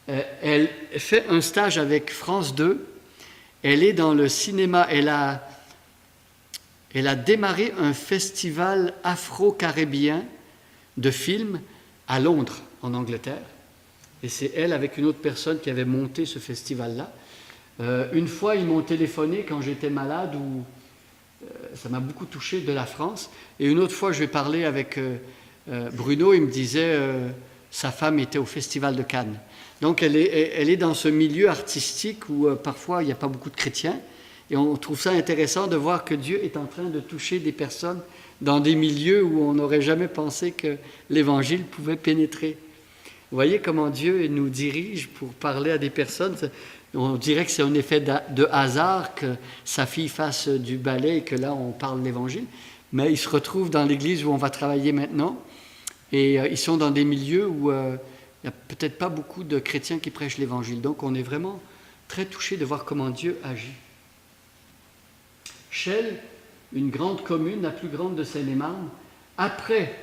B: elle fait un stage avec France 2. Elle est dans le cinéma. Elle a démarré un festival afro-caribéen de films à Londres, en Angleterre. Et c'est elle, avec une autre personne, qui avait monté ce festival-là. Une fois, ils m'ont téléphoné quand j'étais malade, ça m'a beaucoup touché, de la France. Et une autre fois, je vais parler avec Bruno, il me disait sa femme était au Festival de Cannes. Donc, elle est dans ce milieu artistique où parfois, il n'y a pas beaucoup de chrétiens. Et on trouve ça intéressant de voir que Dieu est en train de toucher des personnes dans des milieux où on n'aurait jamais pensé que l'Évangile pouvait pénétrer. Vous voyez comment Dieu nous dirige pour parler à des personnes. On dirait que c'est un effet de hasard que sa fille fasse du ballet et que là on parle de l'Évangile. Mais ils se retrouvent dans l'église où on va travailler maintenant et ils sont dans des milieux où il n'y a peut-être pas beaucoup de chrétiens qui prêchent l'Évangile. Donc on est vraiment très touchés de voir comment Dieu agit. Chelles, une grande commune, la plus grande de Seine-et-Marne, après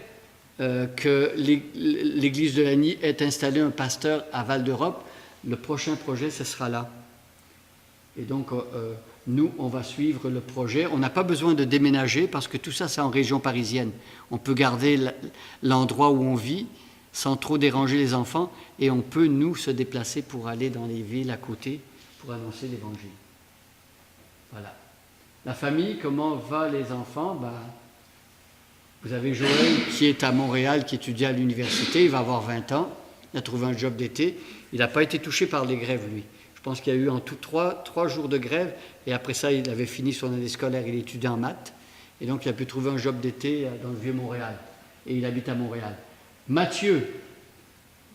B: que l'église de Lagny ait installé un pasteur à Val d'Europe, le prochain projet, ce sera là. Et donc, nous, on va suivre le projet. On n'a pas besoin de déménager parce que tout ça, c'est en région parisienne. On peut garder l'endroit où on vit sans trop déranger les enfants et on peut, nous, se déplacer pour aller dans les villes à côté pour annoncer l'Évangile. Voilà. La famille, comment va les enfants? Vous avez Joël qui est à Montréal, qui étudie à l'université, il va avoir 20 ans, il a trouvé un job d'été, il n'a pas été touché par les grèves, lui. Je pense qu'il y a eu en tout 3 jours de grève, et après ça, il avait fini son année scolaire, il étudiait en maths, et donc il a pu trouver un job d'été dans le Vieux-Montréal, et il habite à Montréal. Mathieu,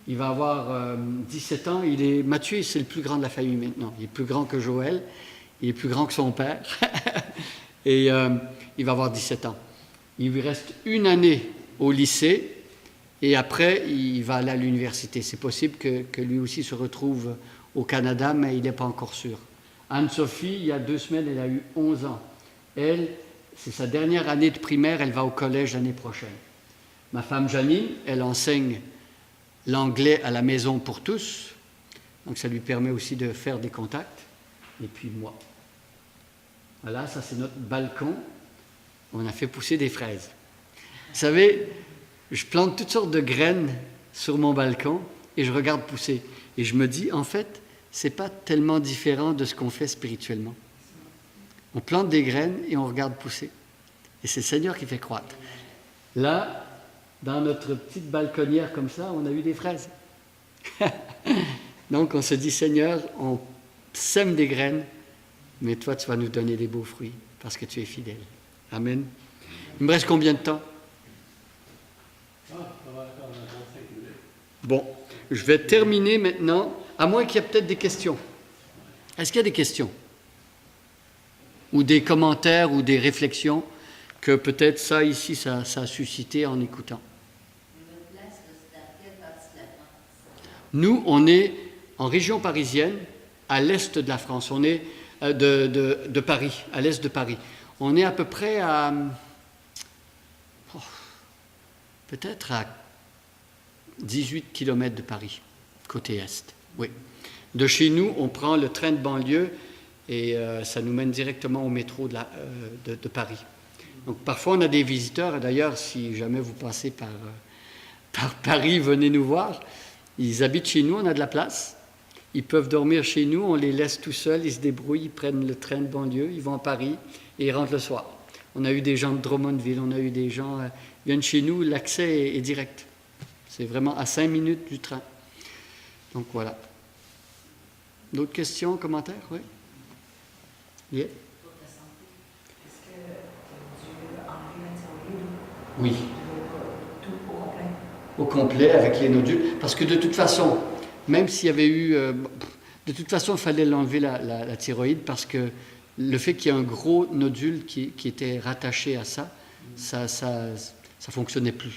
B: il va avoir 17 ans, Mathieu, c'est le plus grand de la famille maintenant, il est plus grand que Joël, il est plus grand que son père, et il va avoir 17 ans. Il lui reste une année au lycée et après, il va aller à l'université. C'est possible que lui aussi se retrouve au Canada, mais il n'est pas encore sûr. Anne-Sophie, il y a 2 semaines, elle a eu 11 ans. Elle, c'est sa dernière année de primaire, elle va au collège l'année prochaine. Ma femme Janine, elle enseigne l'anglais à la maison pour tous, donc ça lui permet aussi de faire des contacts. Et puis moi. Voilà, ça c'est notre balcon. On a fait pousser des fraises. Vous savez, je plante toutes sortes de graines sur mon balcon et je regarde pousser. Et je me dis, en fait, c'est pas tellement différent de ce qu'on fait spirituellement. On plante des graines et on regarde pousser. Et c'est le Seigneur qui fait croître. Là, dans notre petite balconnière comme ça, on a eu des fraises. Donc on se dit, Seigneur, on sème des graines, mais toi, tu vas nous donner des beaux fruits parce que tu es fidèle. Amen. Il me reste combien de temps? Bon, je vais terminer maintenant, à moins qu'il y ait peut-être des questions. Est-ce qu'il y a des questions? Ou des commentaires ou des réflexions que peut-être ça ici, ça a suscité en écoutant? Nous, on est en région parisienne, à l'est de la France. On est de Paris, à l'est de Paris. On est à peu près à peut-être à 18 km de Paris, côté est. Oui. De chez nous, on prend le train de banlieue et ça nous mène directement au métro de Paris. Donc parfois on a des visiteurs, et d'ailleurs si jamais vous passez par Paris, venez nous voir. Ils habitent chez nous, on a de la place. Ils peuvent dormir chez nous, on les laisse tout seuls, ils se débrouillent, ils prennent le train de banlieue, ils vont à Paris et ils rentrent le soir. On a eu des gens de Drummondville, on a eu des gens qui viennent chez nous, l'accès est direct. C'est vraiment à 5 minutes du train. Donc voilà. D'autres questions, commentaires? Oui? Yeah.
C: Pour ta santé, est-ce que Dieu a enlevé la thyroïde?
B: Oui.
C: Tout au complet?
B: Au complet, avec les nodules. Parce que de toute façon, même s'il y avait eu... de toute façon, il fallait l'enlever la thyroïde parce que le fait qu'il y ait un gros nodule qui était rattaché à ça fonctionnait plus.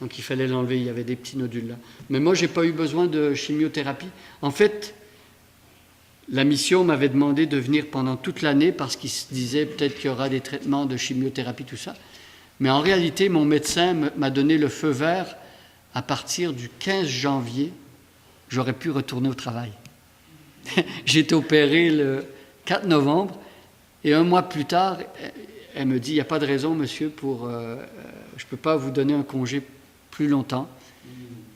B: Donc il fallait l'enlever, il y avait des petits nodules là. Mais moi, je n'ai pas eu besoin de chimiothérapie. En fait, la mission m'avait demandé de venir pendant toute l'année parce qu'il se disait peut-être qu'il y aura des traitements de chimiothérapie, tout ça. Mais en réalité, mon médecin m'a donné le feu vert à partir du 15 janvier. J'aurais pu retourner au travail. J'ai été opéré le 4 novembre et un mois plus tard, elle me dit, il n'y a pas de raison, monsieur, je ne peux pas vous donner un congé plus longtemps.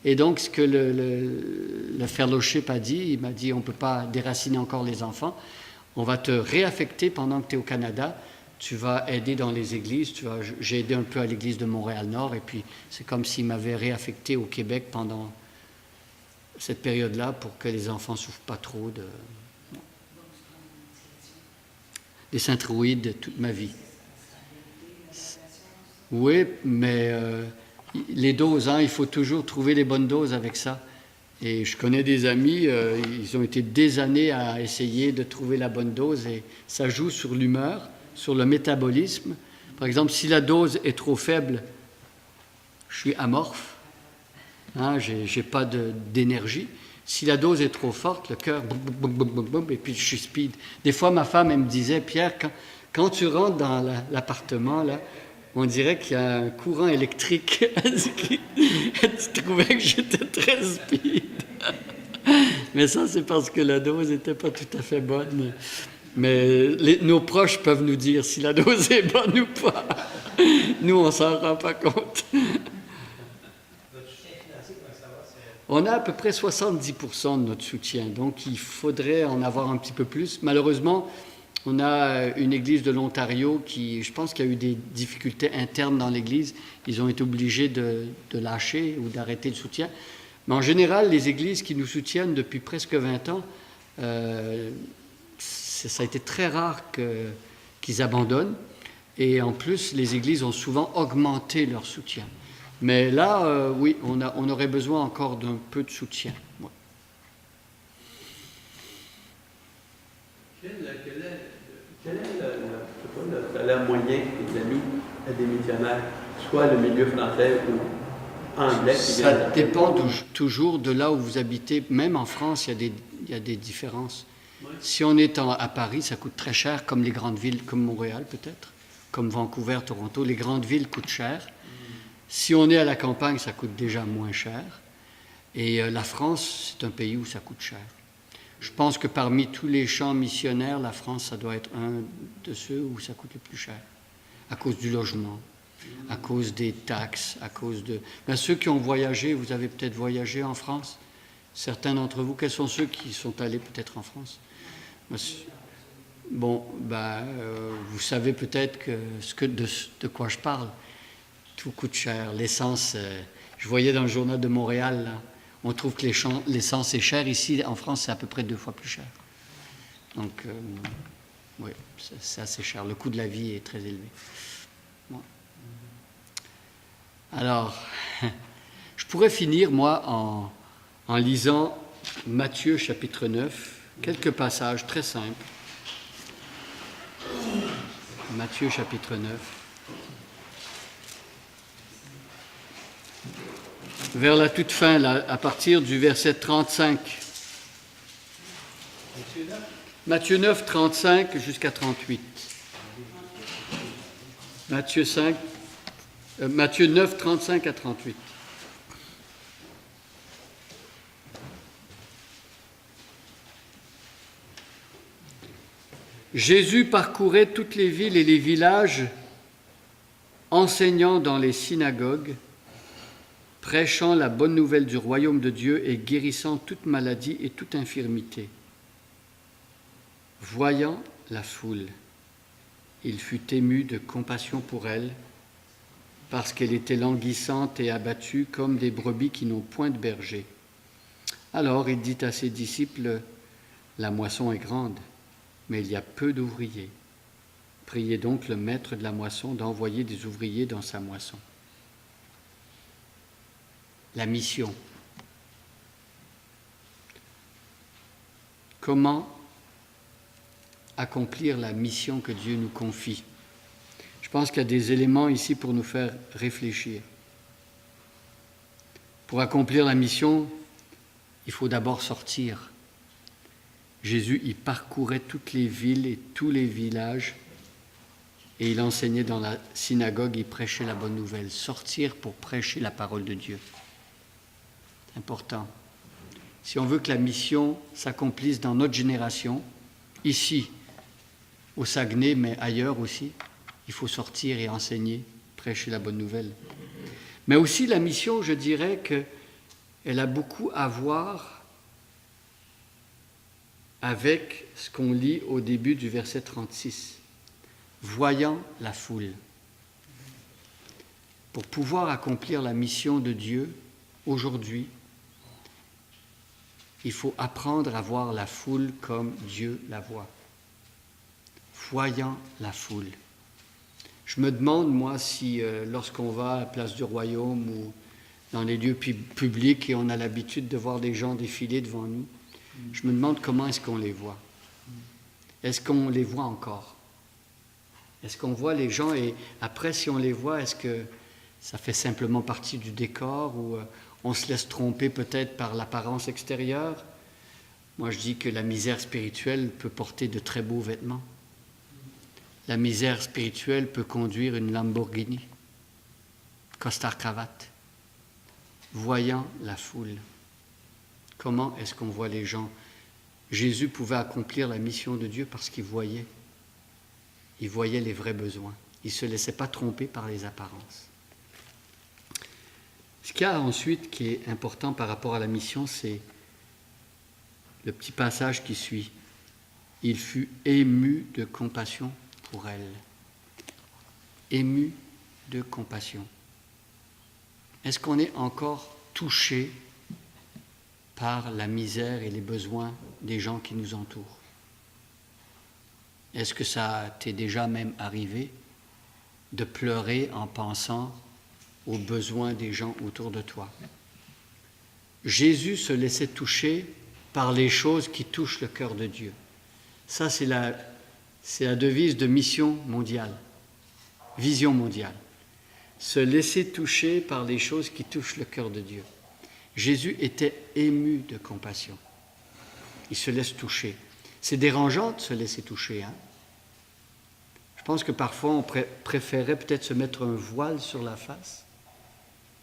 B: Et donc, ce que le fellowship a dit, il m'a dit, on ne peut pas déraciner encore les enfants, on va te réaffecter pendant que tu es au Canada, tu vas aider dans les églises, j'ai aidé un peu à l'église de Montréal-Nord, et puis c'est comme s'il m'avait réaffecté au Québec pendant cette période-là pour que les enfants ne souffrent pas trop de... des synthroïdes toute ma vie. Oui, mais les doses, hein, il faut toujours trouver les bonnes doses avec ça. Et je connais des amis, ils ont été des années à essayer de trouver la bonne dose et ça joue sur l'humeur, sur le métabolisme. Par exemple, si la dose est trop faible, je suis amorphe, hein, j'ai pas d'énergie. Si la dose est trop forte, le cœur, boum, boum, boum, boum, boum, et puis je suis speed. Des fois, ma femme, elle me disait, Pierre, quand tu rentres dans l'appartement, là, on dirait qu'il y a un courant électrique. Tu trouvais que j'étais très speed. Mais ça, c'est parce que la dose n'était pas tout à fait bonne. Mais nos proches peuvent nous dire si la dose est bonne ou pas. Nous, on ne s'en rend pas compte. On a à peu près 70% de notre soutien, donc il faudrait en avoir un petit peu plus. Malheureusement, on a une église de l'Ontario qui, je pense qu'il y a eu des difficultés internes dans l'église. Ils ont été obligés de lâcher ou d'arrêter le soutien. Mais en général, les églises qui nous soutiennent depuis presque 20 ans, ça a été très rare qu'ils abandonnent. Et en plus, les églises ont souvent augmenté leur soutien. Mais là, oui, on aurait besoin encore d'un peu de soutien. Ouais.
A: Quel est le salaire moyen qui est alloué à des missionnaires, soit le milieu français ou anglais?
B: Ça dépend toujours de là où vous habitez. Même en France, il y a des différences. Ouais. Si on est à Paris, ça coûte très cher, comme les grandes villes, comme Montréal peut-être, comme Vancouver, Toronto. Les grandes villes coûtent cher. Si on est à la campagne, ça coûte déjà moins cher. Et la France, c'est un pays où ça coûte cher. Je pense que parmi tous les champs missionnaires, la France, ça doit être un de ceux où ça coûte le plus cher, à cause du logement, à cause des taxes, à cause de... Ben, ceux qui ont voyagé, vous avez peut-être voyagé en France, certains d'entre vous, quels sont ceux qui sont allés peut-être en France? Bon, vous savez peut-être de quoi je parle. Tout coûte cher. L'essence, je voyais dans le journal de Montréal, là, on trouve que l'essence est chère. Ici, en France, c'est à peu près 2 fois plus cher. Donc, oui, c'est assez cher. Le coût de la vie est très élevé. Ouais. Alors, je pourrais finir, moi, en lisant Matthieu chapitre 9, quelques passages très simples. Matthieu chapitre 9. Vers la toute fin, là, à partir du verset 35. Matthieu 9, 35 jusqu'à 38. Matthieu 9, 35 à 38. Jésus parcourait toutes les villes et les villages, enseignant dans les synagogues, prêchant la bonne nouvelle du royaume de Dieu et guérissant toute maladie et toute infirmité. Voyant la foule, il fut ému de compassion pour elle, parce qu'elle était languissante et abattue comme des brebis qui n'ont point de berger. Alors il dit à ses disciples, « La moisson est grande, mais il y a peu d'ouvriers. Priez donc le maître de la moisson d'envoyer des ouvriers dans sa moisson. » La mission. Comment accomplir la mission que Dieu nous confie? Je pense qu'il y a des éléments ici pour nous faire réfléchir. Pour accomplir la mission, il faut d'abord sortir. Jésus, il parcourait toutes les villes et tous les villages et il enseignait dans la synagogue, il prêchait la bonne nouvelle. Sortir pour prêcher la parole de Dieu. Important. Si on veut que la mission s'accomplisse dans notre génération, ici, au Saguenay, mais ailleurs aussi, il faut sortir et enseigner, prêcher la bonne nouvelle. Mais aussi la mission, je dirais qu'elle a beaucoup à voir avec ce qu'on lit au début du verset 36. Voyant la foule. Pour pouvoir accomplir la mission de Dieu aujourd'hui, il faut apprendre à voir la foule comme Dieu la voit. voyant la foule. Je me demande, moi, si lorsqu'on va à la place du Royaume ou dans les lieux publics et on a l'habitude de voir des gens défiler devant nous, je me demande comment est-ce qu'on les voit. Est-ce qu'on les voit encore? Est-ce qu'on voit les gens et après, si on les voit, est-ce que ça fait simplement partie du décor ou on se laisse tromper peut-être par l'apparence extérieure? Moi, je dis que la misère spirituelle peut porter de très beaux vêtements. La misère spirituelle peut conduire une Lamborghini, costard cravate, voyant la foule. Comment est-ce qu'on voit les gens? Jésus pouvait accomplir la mission de Dieu parce qu'il voyait. Il voyait les vrais besoins. Il ne se laissait pas tromper par les apparences. Ce qu'il y a ensuite qui est important par rapport à la mission, c'est le petit passage qui suit. Il fut ému de compassion pour elle. Ému de compassion. Est-ce qu'on est encore touché par la misère et les besoins des gens qui nous entourent? Est-ce que ça t'est déjà même arrivé de pleurer en pensant aux besoins des gens autour de toi? Jésus se laissait toucher par les choses qui touchent le cœur de Dieu. Ça, c'est la devise de mission mondiale, vision mondiale. Se laisser toucher par les choses qui touchent le cœur de Dieu. Jésus était ému de compassion. Il se laisse toucher. C'est dérangeant de se laisser toucher. Hein? Je pense que parfois on préférait peut-être se mettre un voile sur la face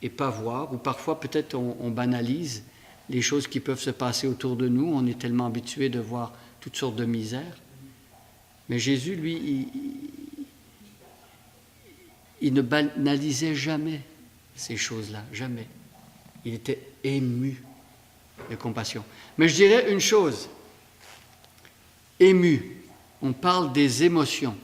B: et pas voir, ou parfois peut-être on banalise les choses qui peuvent se passer autour de nous. On est tellement habitué de voir toutes sortes de misères. Mais Jésus, lui, il ne banalisait jamais ces choses-là, jamais. Il était ému de compassion. Mais je dirais une chose, ému, on parle des émotions.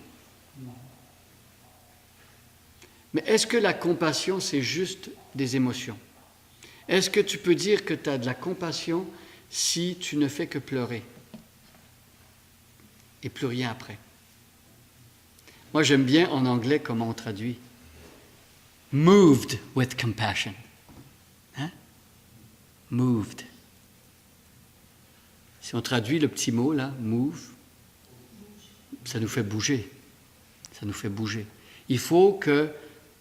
B: Mais est-ce que la compassion, c'est juste des émotions? Est-ce que tu peux dire que tu as de la compassion si tu ne fais que pleurer? Et plus rien après. Moi, j'aime bien en anglais comment on traduit. Moved with compassion. Hein? Moved. Si on traduit le petit mot là, move, ça nous fait bouger. Ça nous fait bouger. Il faut que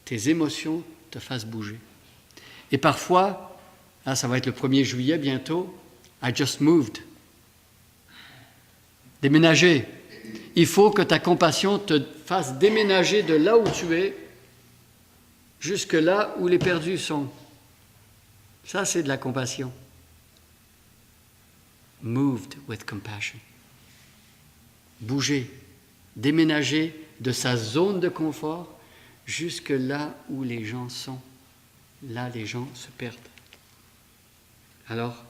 B: tes émotions te fassent bouger. Et parfois, là, ça va être le 1er juillet bientôt, I just moved. Déménager. Il faut que ta compassion te fasse déménager de là où tu es jusque là où les perdus sont. Ça, c'est de la compassion. Moved with compassion. Bouger, déménager de sa zone de confort jusque là où les gens sont. Là, les gens se perdent. Alors,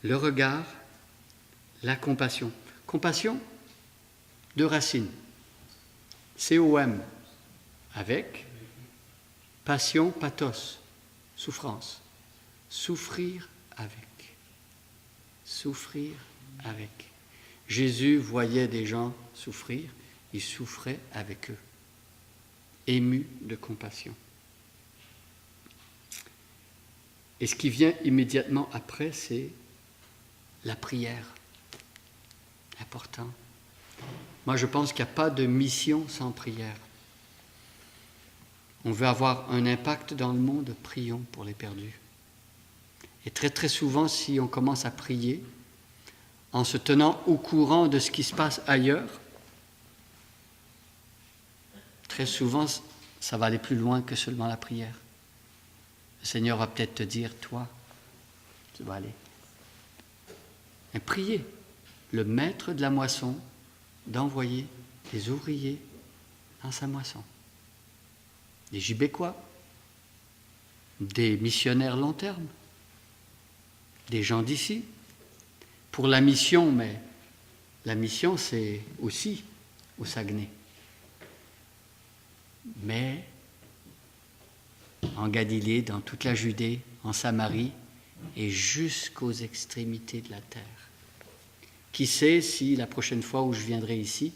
B: le regard, la compassion. Compassion, 2 racines. C-O-M, avec, passion, pathos, souffrance. Souffrir avec. Souffrir avec. Jésus voyait des gens souffrir, il souffrait avec eux. Ému de compassion. Et ce qui vient immédiatement après, c'est la prière. Important. Moi, je pense qu'il n'y a pas de mission sans prière. On veut avoir un impact dans le monde, prions pour les perdus. Et très très souvent, si on commence à prier, en se tenant au courant de ce qui se passe ailleurs, très souvent, ça va aller plus loin que seulement la prière. Le Seigneur va peut-être te dire, toi, tu vas aller. Mais priez, le maître de la moisson, d'envoyer des ouvriers dans sa moisson. Des Gibécois, des missionnaires long terme, des gens d'ici, pour la mission, mais la mission c'est aussi au Saguenay. Mais en Galilée, dans toute la Judée, en Samarie et jusqu'aux extrémités de la terre. Qui sait si la prochaine fois où je viendrai ici,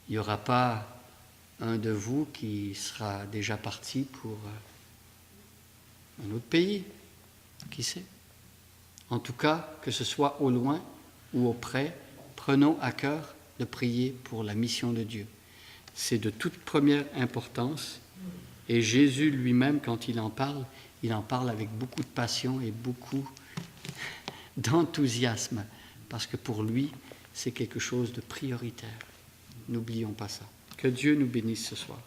B: il n'y aura pas un de vous qui sera déjà parti pour un autre pays. Qui sait? En tout cas, que ce soit au loin ou auprès, prenons à cœur de prier pour la mission de Dieu. C'est de toute première importance. Et Jésus lui-même, quand il en parle avec beaucoup de passion et beaucoup d'enthousiasme, parce que pour lui, c'est quelque chose de prioritaire. N'oublions pas ça. Que Dieu nous bénisse ce soir.